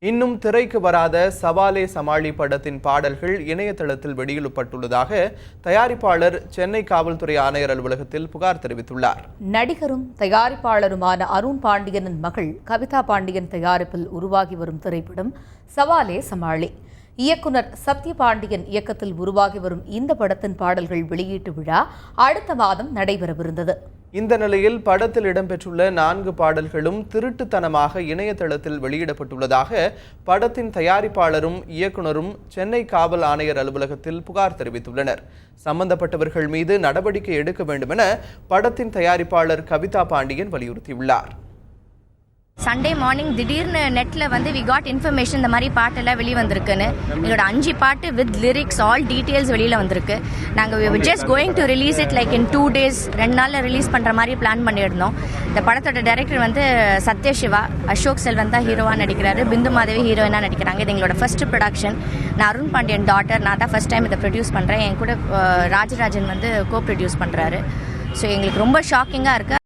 இன்னும் திரைக்கு வராத சவாலே சமாளி படத்தின் பாடல்கள் இணையதளத்தில் வெளியிடப்பட்டுள்ளதாக தயாரிப்பாளர் சென்னை காவல்துறை ஆணையர் அலுவலகத்தில் புகார் தெரிவித்துள்ளார். நடிகரும் தயாரிப்பாளருமான அருண் பாண்டியனின் மகள் கவிதா பாண்டியன் தயாரிப்பில் உருவாகி வரும் திரைப்படம் சவாலே சமாளி. இயக்குனர் சத்யபாண்டியன் இயக்கத்தில் உருவாகி வரும் இந்த படத்தின் பாடல்கள் வெளியீட்டு விழா அடுத்த மாதம் நடைபெறவிருந்தது. இந்த நிலையில் படத்தில் இடம்பெற்றுள்ள 4 பாடல்களும் திருட்டுத்தனமாக இணையதளத்தில் வெளியிடப்பட்டுள்ளதாக படத்தின் தயாரிப்பாளரும் இயக்குனரும் சென்னை காவல் ஆணையர் அலுவலகத்தில் புகார் தெரிவித்துள்ளனர். சம்பந்தப்பட்டவர்கள் மீது நடவடிக்கை எடுக்க வேண்டும் என படத்தின் தயாரிப்பாளர் கவிதா பாண்டியன் வலியுறுத்தியுள்ளார். சண்டே மார்னிங் திடீர்னு நெட்டில் வி காட் இன்ஃபர்மேஷன் இந்த மாதிரி பாட்டெல்லாம் வெளியே வந்திருக்குன்னு. எங்களோட 5 பாட்டு வித் லிரிக்ஸ் ஆல் டீட்டெயில்ஸ் வெளியில் வந்திருக்கு. நாங்கள் just going to release it like in 2 days 2 நாளில் ரிலீஸ் பண்ணுற மாதிரி பிளான் பண்ணியிருந்தோம். இந்த படத்தோட டைரக்டர் சத்யசிவா, அசோக் செல்வன் தான் ஹீரோவாக நடிக்கிறாரு, பிந்து மாதவி ஹீரோயினாக நடிக்கிறாங்க. இது எங்களோட ஃபர்ஸ்ட் ப்ரொடக்ஷன். நான் அருண் பாண்டியன் டாட்டர், நான் தான் ஃபர்ஸ்ட் டைம் இதை ப்ரொடியூஸ் பண்ணுறேன். என் கூட ராஜராஜன் கோ ப்ரொடியூஸ் பண்ணுறாரு. ஸோ எங்களுக்கு ரொம்ப ஷாக்கிங்காக இருக்குது.